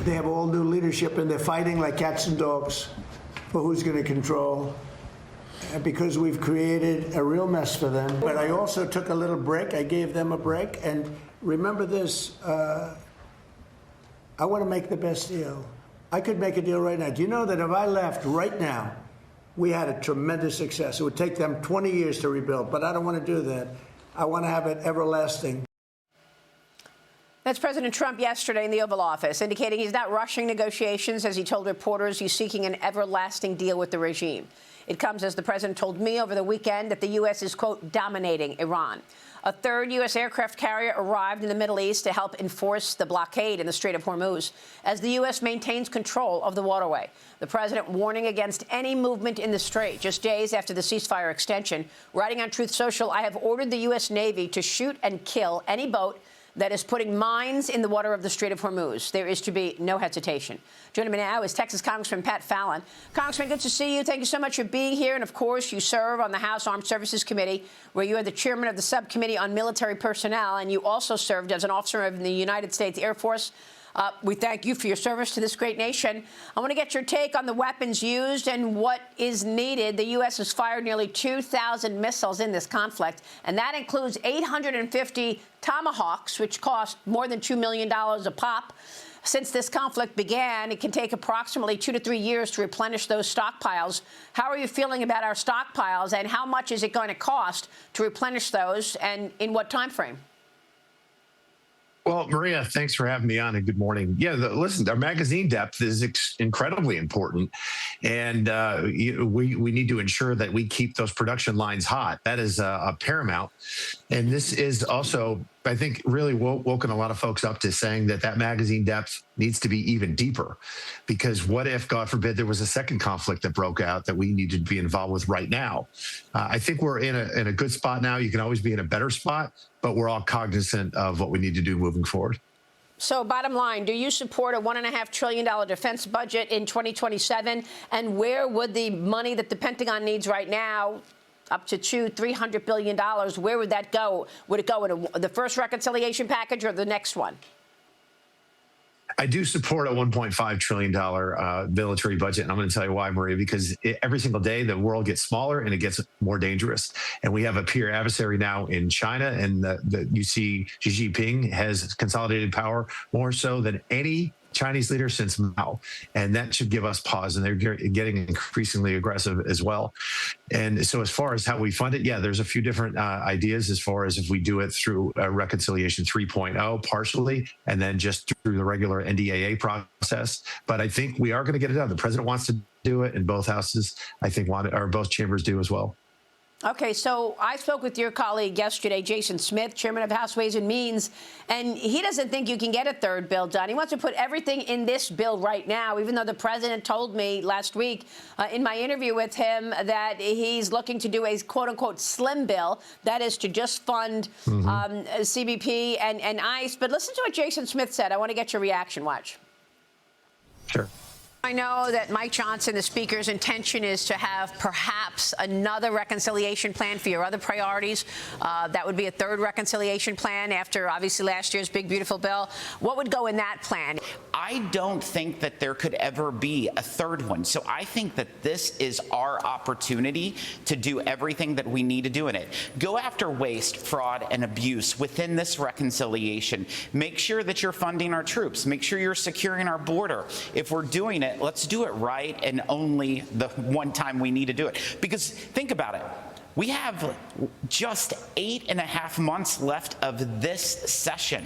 They have all new leadership, and they're fighting like cats and dogs for who's going to control. Because we've created a real mess for them. But I also took a little break. I gave them a break. And remember this, I want to make the best deal. I could make a deal right now. Do you know that if I left right now, we had a tremendous success. It would take them 20 years to rebuild, but I don't want to do that. I want to have it everlasting. That's President Trump yesterday in the Oval Office, indicating he's not rushing negotiations. As he told reporters, he's seeking an everlasting deal with the regime. It comes as the president told me over the weekend that the U.S. is, quote, dominating Iran. A third U.S. aircraft carrier arrived in the Middle East to help enforce the blockade in the Strait of Hormuz as the U.S. maintains control of the waterway. The president warning against any movement in the strait just days after the ceasefire extension. Writing on Truth Social, I have ordered the U.S. Navy to shoot and kill any boat that is putting mines in the water of the Strait of Hormuz. There is to be no hesitation. Joining me now is Texas Congressman Pat Fallon. Congressman, good to see you. Thank you so much for being here. And, of course, you serve on the House Armed Services Committee, where you are the chairman of the Subcommittee on Military Personnel, and you also served as an officer of the United States Air Force. We thank you for your service to this great nation. I want to get your take on the weapons used and what is needed. The U.S. has fired nearly 2,000 missiles in this conflict, and that includes 850 Tomahawks, which cost more than $2 million a pop. Since this conflict began, it can take approximately 2 to 3 years to replenish those stockpiles. How are you feeling about our stockpiles, and how much is it going to cost to replenish those, and in what time frame? Well, Maria, thanks for having me on, and good morning. Yeah, listen, our magazine depth is incredibly important, and we need to ensure that we keep those production lines hot. That is a paramount, and this is also, I think, really woken a lot of folks up to saying that magazine depth needs to be even deeper, because what if, God forbid, there was a second conflict that broke out that we need to be involved with right now? I think we're in a good spot now. You can always be in a better spot, but we're all cognizant of what we need to do moving forward. So bottom line, do you support a $1.5 trillion defense budget in 2027? And where would the money that the Pentagon needs right now, up to $300 billion, where would that go? Would it go in the first reconciliation package or the next one? I do support a $1.5 trillion military budget, and I'm going to tell you why, Maria, because every single day the world gets smaller and it gets more dangerous. And we have a peer adversary now in China, and you see Xi Jinping has consolidated power more so than any Chinese leader since Mao, and that should give us pause, and they're getting increasingly aggressive as well. And so as far as how we fund it, yeah, there's a few different ideas as far as if we do it through Reconciliation 3.0 partially, and then just through the regular NDAA process. But I think we are going to get it done. The president wants to do it, and both houses, I think, want it, or both chambers do as well. Okay, so I spoke with your colleague yesterday, Jason Smith, chairman of House Ways and Means, and he doesn't think you can get a third bill done. He wants to put everything in this bill right now, even though the president told me last week in my interview with him that he's looking to do a quote-unquote slim bill, that is to just fund CBP and ICE. But listen to what Jason Smith said. I want to get your reaction. Watch. Sure. I know that Mike Johnson, the Speaker's intention is to have perhaps another reconciliation plan for your other priorities. That would be a third reconciliation plan after, obviously, last year's big, beautiful bill. What would go in that plan? I don't think that there could ever be a third one. So I think that this is our opportunity to do everything that we need to do in it. Go after waste, fraud, and abuse within this reconciliation. Make sure that you're funding our troops. Make sure you're securing our border. If we're doing it, let's do it right, and only the one time we need to do it. Because think about it. We have just 8.5 months left of this session.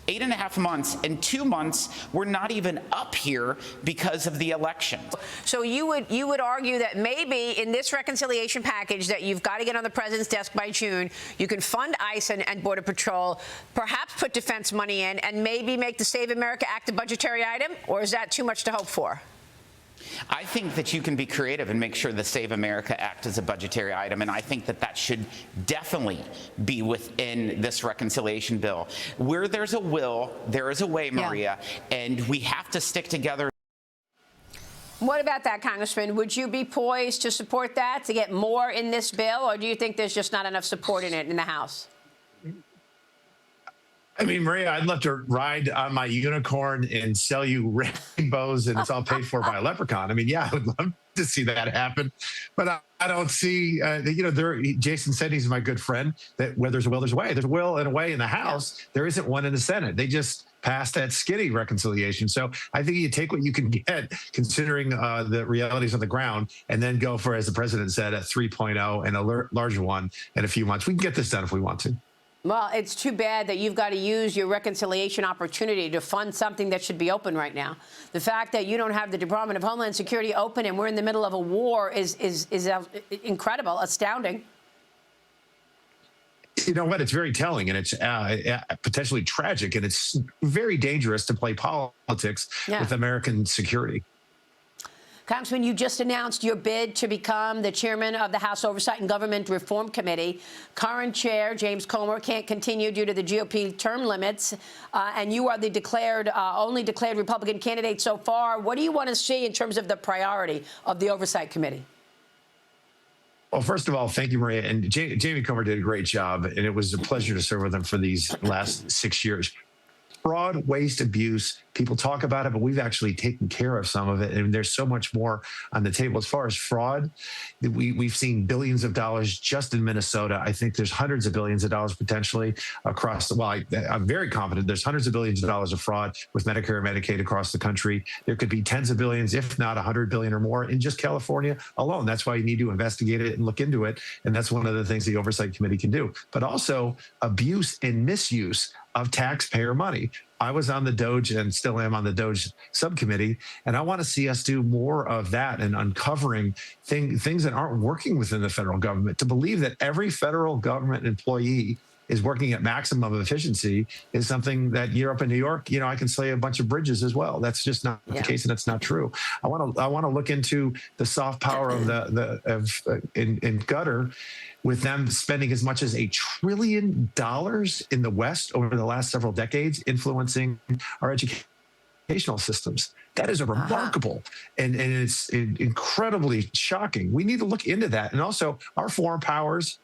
8.5 months. In 2 months, we're not even up here because of the election. So you would argue that maybe in this reconciliation package that you've got to get on the president's desk by June, you can fund ICE and Border Patrol, perhaps put defense money in, and maybe make the Save America Act a budgetary item? Or is that too much to hope for? I think that you can be creative and make sure the Save America Act is a budgetary item, and I think that that should definitely be within this reconciliation bill. Where there's a will, there is a way, Maria, and we have to stick together. What about that, Congressman? Would you be poised to support that, to get more in this bill, or do you think there's just not enough support in it in the House? I mean, Maria, I'd love to ride on my unicorn and sell you rainbows, and it's all paid for by a leprechaun. I mean, yeah, I would love to see that happen, but I don't see. Jason said he's my good friend. That where there's a will, there's a way. There's a will and a way in the House. There isn't one in the Senate. They just passed that skinny reconciliation. So I think you take what you can get, considering the realities on the ground, and then go for, as the president said, a 3.0 and a larger one in a few months. We can get this done if we want to. Well, it's too bad that you've got to use your reconciliation opportunity to fund something that should be open right now. The fact that you don't have the Department of Homeland Security open and we're in the middle of a war is incredible, astounding. You know what? It's very telling, and it's potentially tragic, and it's very dangerous to play politics with American security. Congressman, you just announced your bid to become the chairman of the House Oversight and Government Reform Committee. Current chair, James Comer, can't continue due to the GOP term limits, and you are the only declared Republican candidate so far. What do you want to see in terms of the priority of the Oversight Committee? Well, first of all, thank you, Maria. And Jamie Comer did a great job, and it was a pleasure to serve with him for these last 6 years. Fraud, waste, abuse, people talk about it, but we've actually taken care of some of it, and there's so much more on the table. As far as fraud, we've seen billions of dollars just in Minnesota. I think there's hundreds of billions of dollars potentially across I'm very confident there's hundreds of billions of dollars of fraud with Medicare and Medicaid across the country. There could be tens of billions, if not 100 billion or more, in just California alone. That's why you need to investigate it and look into it, and that's one of the things the Oversight Committee can do. But also abuse and misuse of taxpayer money. I was on the DOJ and still am on the DOJ subcommittee, and I want to see us do more of that and uncovering things that aren't working within the federal government. To believe that every federal government employee is working at maximum efficiency is something that you're up in New York, I can slay a bunch of bridges as well. That's just not the case, and it's not true. I want to look into the soft power of in Qatar, with them spending as much as $1 trillion in the West over the last several decades, influencing our educational systems. That is a remarkable and it's incredibly shocking. We need to look into that. And also our foreign powers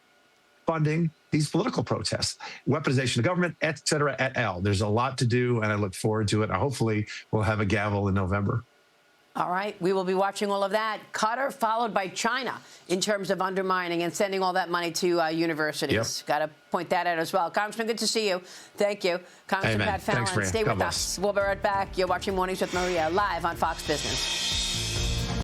funding these political protests, weaponization of government, et cetera, et al. There's a lot to do, and I look forward to it. Hopefully we'll have a gavel in November. All right. We will be watching all of that. Qatar followed by China in terms of undermining and sending all that money to universities. Got to point that out as well. Congressman, good to see you. Thank you. Congressman Pat Fallon, stay with us. We'll be right back. You're watching Mornings with Maria live on Fox Business.